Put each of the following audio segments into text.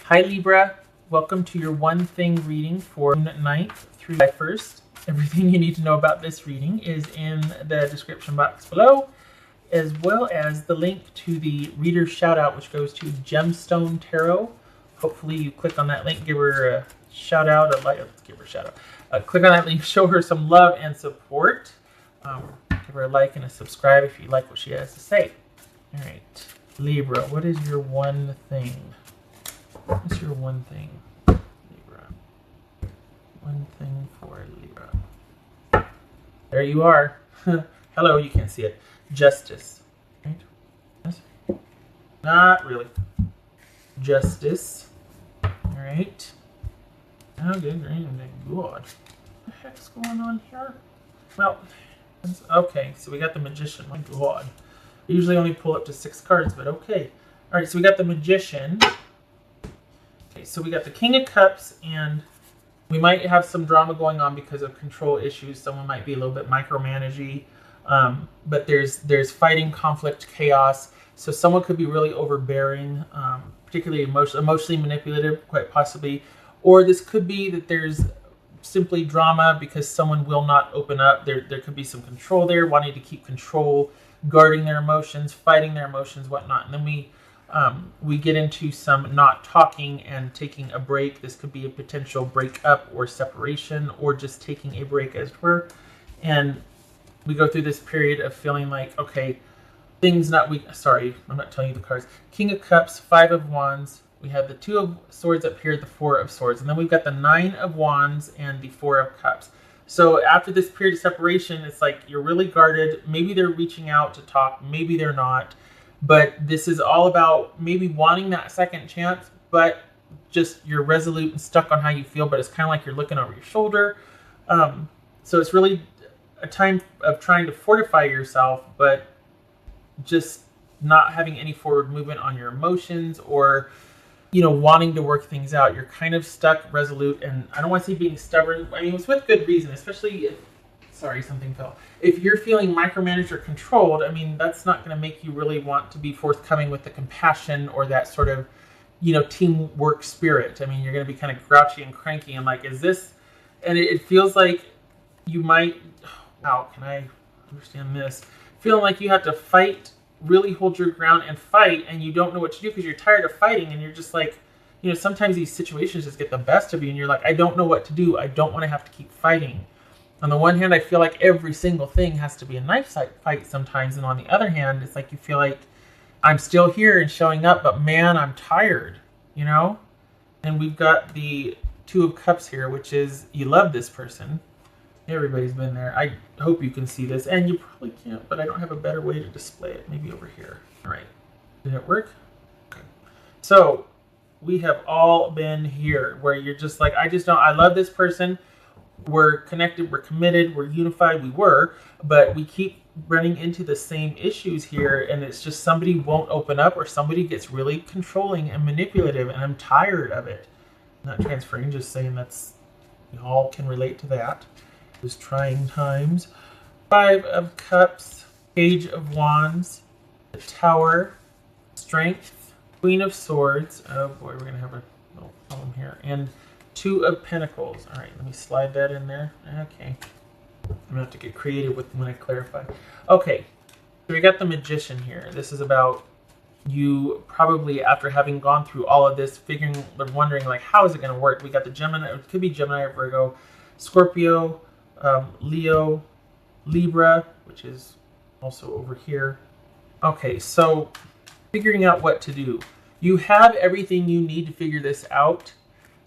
Hi Libra, welcome to your one thing reading for June 9th through July 1st. Everything you need to know about this reading is in the description box below, as well as the link to the reader shout out, which goes to Gemstone Tarot. Hopefully you click on that link, give her a shout out, click on that link, show her some love and support. Give her a like and a subscribe if you like what she has to say. All right, Libra, what is your one thing? What's your one thing, Libra? One thing for Libra. There you are. Hello, you can't see it. Justice. Right? Yes? Not really. Justice. Alright. Oh, good. God. What the heck's going on here? Well, okay, so we got the Magician. My God. I usually only pull up to 6 cards, but okay. Alright, so we got the Magician. Okay, so we got the King of Cups, and we might have some drama going on because of control issues. Someone might be a little bit micromanagey, but there's fighting, conflict, chaos. So someone could be really overbearing, particularly emotionally manipulative, quite possibly. Or this could be that there's simply drama because someone will not open up. There could be some control there, wanting to keep control, guarding their emotions, fighting their emotions, whatnot. And then we get into some not talking and taking a break. This could be a potential breakup or separation, or just taking a break, as it were. And we go through this period of feeling like, okay, things not weak. Sorry, I'm not telling you the cards. King of Cups, 5 of Wands. We have the 2 of Swords up here, the 4 of Swords. And then we've got the 9 of Wands and the 4 of Cups. So after this period of separation, it's like you're really guarded. Maybe they're reaching out to talk. Maybe they're not. But this is all about maybe wanting that second chance, but just you're resolute and stuck on how you feel, but it's kind of like you're looking over your shoulder. So it's really a time of trying to fortify yourself, but just not having any forward movement on your emotions, or, you know, wanting to work things out. You're kind of stuck, resolute, and I don't want to say being stubborn. I mean, it's with good reason, especially if, sorry, something fell. If you're feeling micromanaged or controlled, I mean, that's not going to make you really want to be forthcoming with the compassion or that sort of, you know, teamwork spirit. I mean, you're going to be kind of grouchy and cranky and like, is this, and it feels like you might, how can I understand this? Feeling like you have to fight, really hold your ground and fight, and you don't know what to do because you're tired of fighting, and you're just like, you know, sometimes these situations just get the best of you, and you're like, I don't know what to do. I don't want to have to keep fighting. On the one hand, I feel like every single thing has to be a knife fight sometimes. And on the other hand, it's like you feel like I'm still here and showing up, but man, I'm tired, you know? And we've got the 2 of Cups here, which is you love this person. Everybody's been there. I hope you can see this. And you probably can't, but I don't have a better way to display it. Maybe over here. All right. Did it work? Okay. So we have all been here where you're just like, I love this person. We're connected, we're committed, we're unified, but we keep running into the same issues here, and it's just somebody won't open up, or somebody gets really controlling and manipulative, and I'm tired of it. Not transferring, just saying that's, you all can relate to that. Those trying times. 5 of Cups, Page of Wands, the Tower, Strength, Queen of Swords. Oh boy, we're going to have a little problem here. And 2 of Pentacles. All right, let me slide that in there. Okay. I'm going to have to get creative with when I clarify. Okay, so we got the Magician here. This is about you probably, after having gone through all of this, wondering, like, how is it going to work? We got the Gemini, it could be Gemini or Virgo, Scorpio, Leo, Libra, which is also over here. Okay, so figuring out what to do. You have everything you need to figure this out.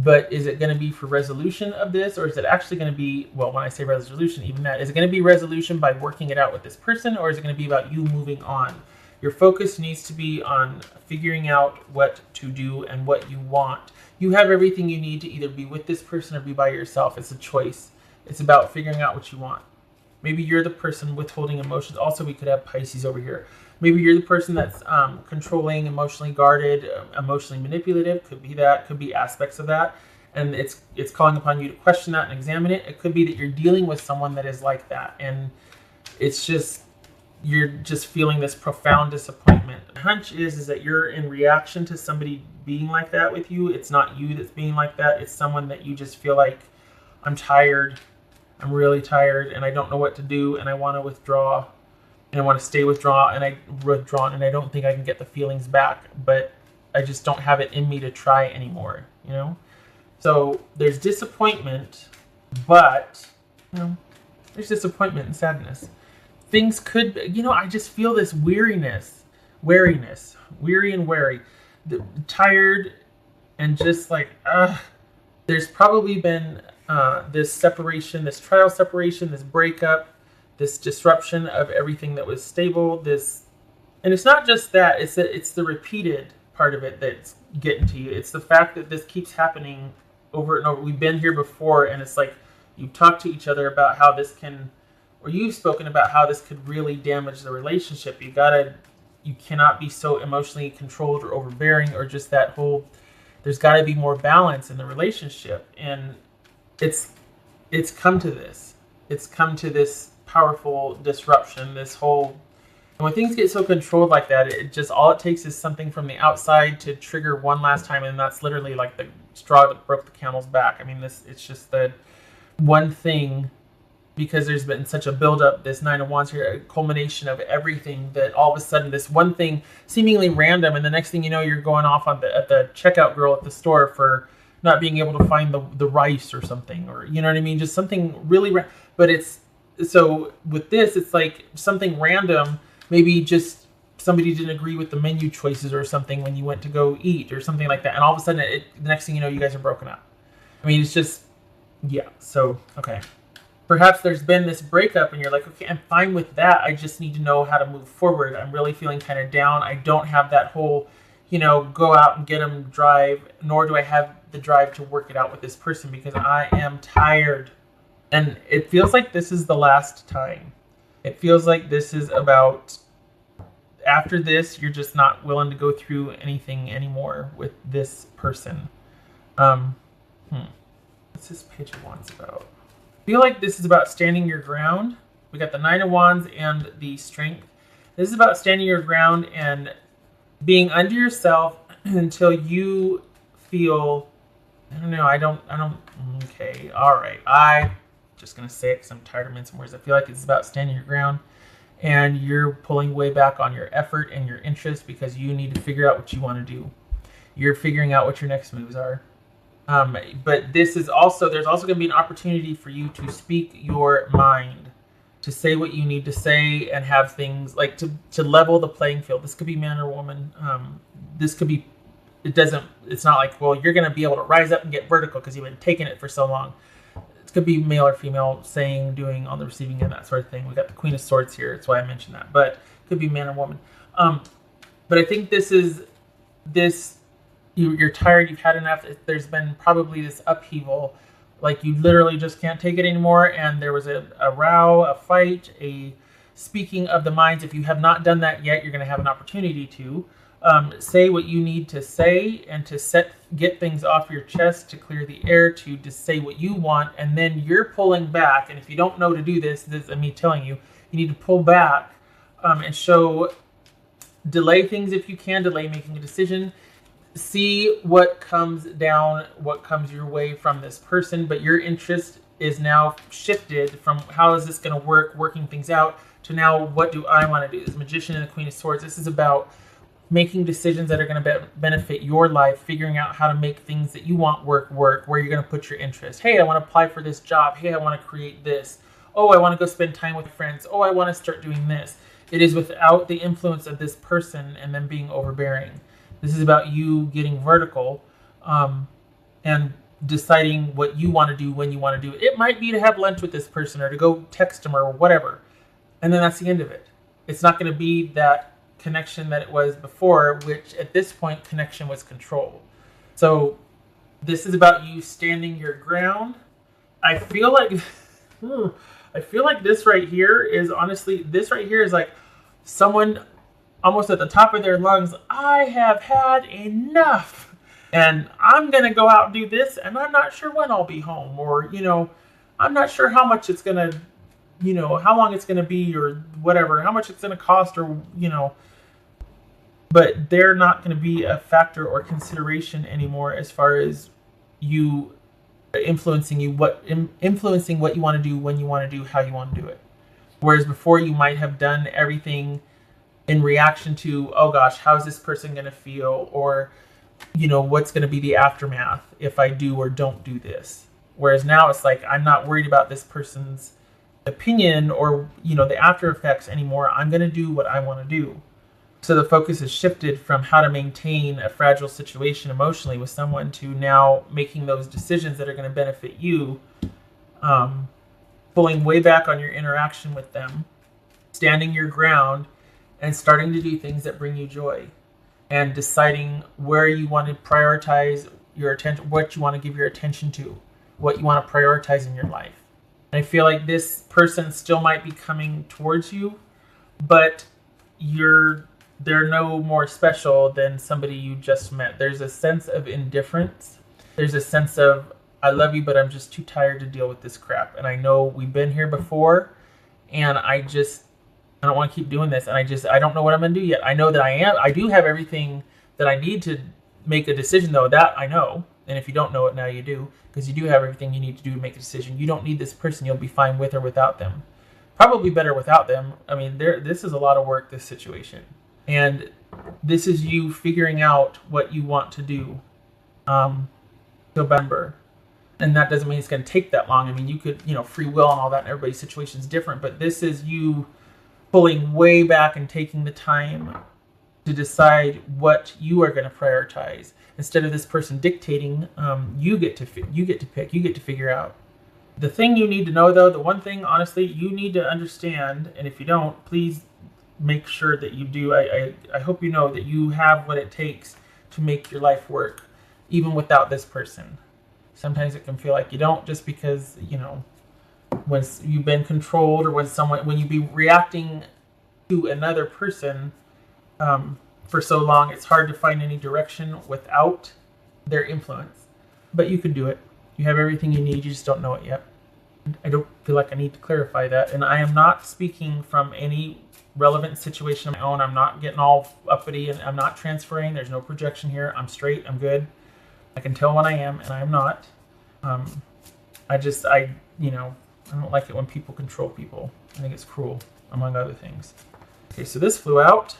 But is it going to be for resolution of this, or is it actually going to be, well, when I say resolution, even that, is it going to be resolution by working it out with this person, or is it going to be about you moving on? Your focus needs to be on figuring out what to do and what you want. You have everything you need to either be with this person or be by yourself. It's a choice. It's about figuring out what you want. Maybe you're the person withholding emotions. Also, we could have Pisces over here. Maybe you're the person that's controlling, emotionally guarded, emotionally manipulative. Could be that. Could be aspects of that. And it's calling upon you to question that and examine it. It could be that you're dealing with someone that is like that. And it's just, you're just feeling this profound disappointment. The hunch is that you're in reaction to somebody being like that with you. It's not you that's being like that. It's someone that you just feel like, I'm tired. I'm really tired, and I don't know what to do, and I want to withdraw, and I want to stay withdrawn, and I don't think I can get the feelings back, but I just don't have it in me to try anymore, you know? So there's disappointment, but, you know, there's disappointment and sadness. Things could, you know, I just feel this wariness, weary and wary, tired, and just like, there's probably been this separation, this trial separation, this breakup, this disruption of everything that was stable, and it's not just that, it's the repeated part of it that's getting to you. It's the fact that this keeps happening over and over. We've been here before, and it's like, you've talked to each other about how this can, or you've spoken about how this could really damage the relationship. You cannot be so emotionally controlled or overbearing, or just that whole, there's got to be more balance in the relationship. And it's come to this. It's come to this powerful disruption, this whole, and when things get so controlled like that, it just, all it takes is something from the outside to trigger one last time, and that's literally like the straw that broke the camel's back. I mean, it's just the one thing, because there's been such a buildup, this Nine of Wands here, a culmination of everything, that all of a sudden this one thing, seemingly random, and the next thing you know, you're going off at the checkout girl at the store for not being able to find the rice or something, or, you know what I mean? Just something really, but so with this, it's like something random, maybe just somebody didn't agree with the menu choices or something when you went to go eat or something like that. And all of a sudden, the next thing you know, you guys are broken up. I mean, it's just, yeah. So, okay. Perhaps there's been this breakup and you're like, okay, I'm fine with that. I just need to know how to move forward. I'm really feeling kind of down. I don't have that whole, you know, go out and get them drive, nor do I have the drive to work it out with this person because I am tired. And it feels like this is the last time. It feels like this is about, after this, you're just not willing to go through anything anymore with this person. What's this Page of Wands about? I feel like this is about standing your ground. We got the Nine of Wands and the Strength. This is about standing your ground and being under yourself until you feel, I don't know, okay, all right. I'm just going to say it because I'm tired of mincing words. I feel like it's about standing your ground and you're pulling way back on your effort and your interest because you need to figure out what you want to do. You're figuring out what your next moves are. But this is also, there's also going to be an opportunity for you to speak your mind, to say what you need to say and have things like to level the playing field. This could be man or woman. This could be, it's not like, well, you're going to be able to rise up and get vertical because you've been taking it for so long. It could be male or female, saying, doing, on the receiving end, that sort of thing. We got the Queen of Swords here. That's why I mentioned that. But it could be man or woman. But I think this is, you're tired, you've had enough. There's been probably this upheaval. Like you literally just can't take it anymore. And there was a row, a fight, a speaking of the minds. If you have not done that yet, you're going to have an opportunity to say what you need to say and to get things off your chest, to clear the air, to just say what you want. And then you're pulling back. And if you don't know to do this is me telling you, you need to pull back and delay things if you can, delay making a decision. See what comes down, what comes your way from this person, but your interest is now shifted from how is this going to work, working things out, to now what do I want to do? This Magician and the Queen of Swords, this is about making decisions that are going to benefit your life, figuring out how to make things that you want work, where you're going to put your interest. Hey, I want to apply for this job. Hey, I want to create this. Oh, I want to go spend time with friends. Oh, I want to start doing this. It is without the influence of this person and them being overbearing. This is about you getting vertical and deciding what you want to do when you want to do it. It might be to have lunch with this person or to go text them or whatever. And then that's the end of it. It's not going to be that connection that it was before, which at this point, connection was control. So this is about you standing your ground. I feel like this right here is like someone almost at the top of their lungs, I have had enough. And I'm going to go out and do this, and I'm not sure when I'll be home. Or, I'm not sure how much it's going to you know, how long it's going to be or whatever, how much it's going to cost or, you know, but they're not going to be a factor or consideration anymore as far as you influencing what you want to do, when you want to do, how you want to do it. Whereas before you might have done everything in reaction to, oh gosh, how's this person going to feel? Or, you know, what's going to be the aftermath if I do or don't do this? Whereas now it's like, I'm not worried about this person's opinion or, you know, the after effects anymore. I'm going to do what I want to do. So the focus has shifted from how to maintain a fragile situation emotionally with someone to now making those decisions that are going to benefit you, pulling way back on your interaction with them, standing your ground, and starting to do things that bring you joy, and deciding where you want to prioritize your attention, what you want to give your attention to, what you want to prioritize in your life. And I feel like this person still might be coming towards you, but they're no more special than somebody you just met. There's a sense of indifference. There's a sense of, I love you, but I'm just too tired to deal with this crap. And I know we've been here before, and I don't want to keep doing this. And I don't know what I'm going to do yet. I know that I do have everything that I need to make a decision, though. That I know. And if you don't know it now, you do. Because you do have everything you need to do to make a decision. You don't need this person. You'll be fine with or without them. Probably better without them. I mean, this is a lot of work, this situation. And this is you figuring out what you want to do. November. And that doesn't mean it's going to take that long. I mean, you could, you know, free will and all that, and everybody's situation is different. But this is you pulling way back and taking the time to decide what you are going to prioritize. Instead of this person dictating, you get to pick, you get to figure out. The thing you need to know, though, the one thing, honestly, you need to understand, and if you don't, please make sure that you do. I hope you know that you have what it takes to make your life work, even without this person. Sometimes it can feel like you don't, just because, you know, when you've been controlled, or when you be reacting to another person for so long, it's hard to find any direction without their influence. But you can do it. You have everything you need, you just don't know it yet. I don't feel like I need to clarify that. And I am not speaking from any relevant situation of my own. I'm not getting all uppity, and I'm not transferring. There's no projection here. I'm straight. I'm good. I can tell when I am and I am not. I don't like it when people control people. I think it's cruel, among other things. Okay, so this flew out.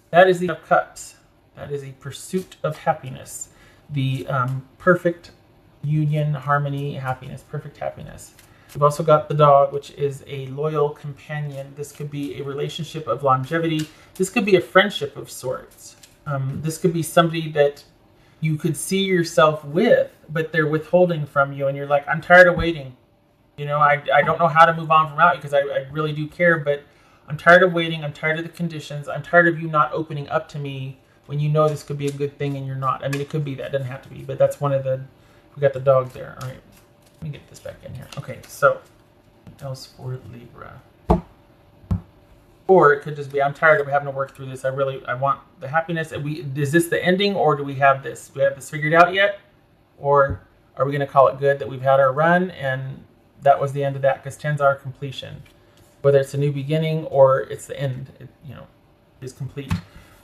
That is the Of Cups. That is a pursuit of happiness. The perfect union, harmony, happiness, perfect happiness. We've also got the Dog, which is a loyal companion. This could be a relationship of longevity. This could be a friendship of sorts. This could be somebody that you could see yourself with, but they're withholding from you, and you're like, I'm tired of waiting. You know, I don't know how to move on from out because I really do care, but I'm tired of waiting. I'm tired of the conditions. I'm tired of you not opening up to me when you know this could be a good thing and you're not. I mean, it could be that. It doesn't have to be, but that's one of the... We got the Dog there. All right. Let me get this back in here. Okay, so what else for Libra? Or it could just be, I'm tired of having to work through this. I want the happiness. Is this the ending, or do we have this? Do we have this figured out yet? Or are we going to call it good that we've had our run and that was the end of that? Because 10's our completion. Whether it's a new beginning or it's the end, it is complete.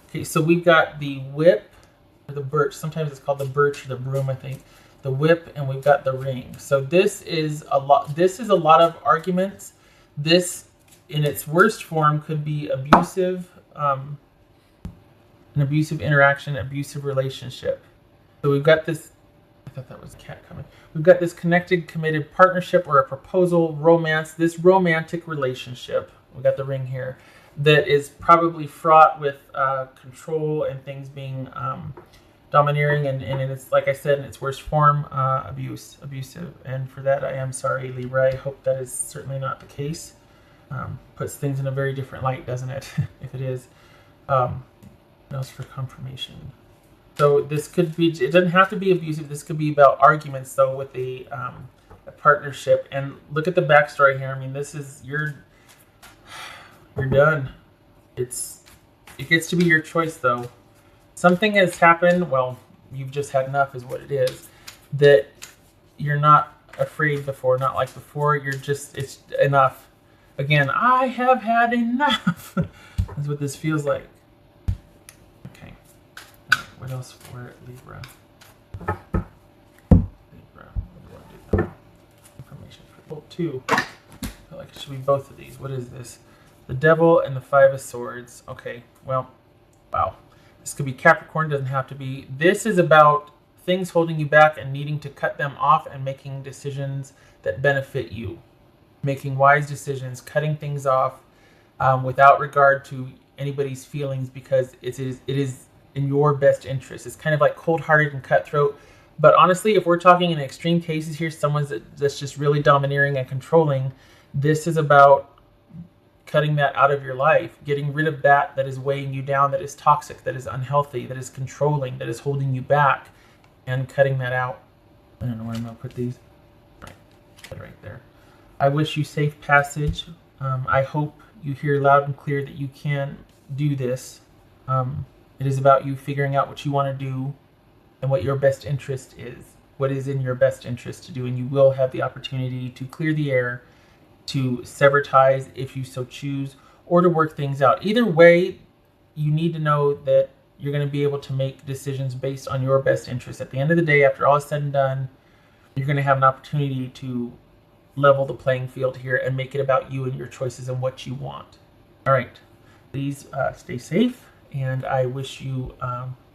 Okay, so we've got the Whip, or the Birch. Sometimes it's called the Birch or the Broom, I think. The Whip, and we've got the Ring. So this is a lot of arguments. This, in its worst form, could be abusive, an abusive interaction, abusive relationship. So we've got this, I thought that was a cat coming. We've got this connected, committed partnership or a proposal, romance, this romantic relationship. We've got the Ring here that is probably fraught with control and things being domineering, and it's, like I said, in its worst form, abusive. And for that, I am sorry, Libra. I hope that is certainly not the case. Puts things in a very different light, doesn't it? If it is. What else for confirmation? So this could be, it doesn't have to be abusive. This could be about arguments, though, with a partnership. And look at the backstory here. I mean, this is, you're done. It gets to be your choice, though. Something has happened, well, you've just had enough is what it is, that you're not afraid before, not like before, it's enough. Again, I have had enough. That's what this feels like. Okay. All right, what else for Libra? Libra. What do I do now? Information for 2. I feel like it should be both of these. What is this? The Devil and the 5 of Swords. Okay. Well, wow. This could be Capricorn. Doesn't have to be. This is about things holding you back and needing to cut them off and making decisions that benefit you. Making wise decisions, cutting things off without regard to anybody's feelings, because it is in your best interest. It's kind of like cold-hearted and cutthroat. But honestly, if we're talking in extreme cases here, someone that's just really domineering and controlling, this is about cutting that out of your life, getting rid of that is weighing you down, that is toxic, that is unhealthy, that is controlling, that is holding you back, and cutting that out. I don't know where I'm going to put these. Right there. I wish you safe passage. I hope you hear loud and clear that you can do this. It is about you figuring out what you want to do and what your best interest is. What is in your best interest to do, and you will have the opportunity to clear the air, to sever ties if you so choose, or to work things out. Either way, you need to know that you're going to be able to make decisions based on your best interest. At the end of the day, after all is said and done, you're going to have an opportunity to level the playing field here and make it about you and your choices and what you want. All right, please stay safe, and I wish you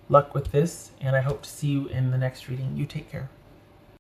luck with this, and I hope to see you in the next reading. You take care.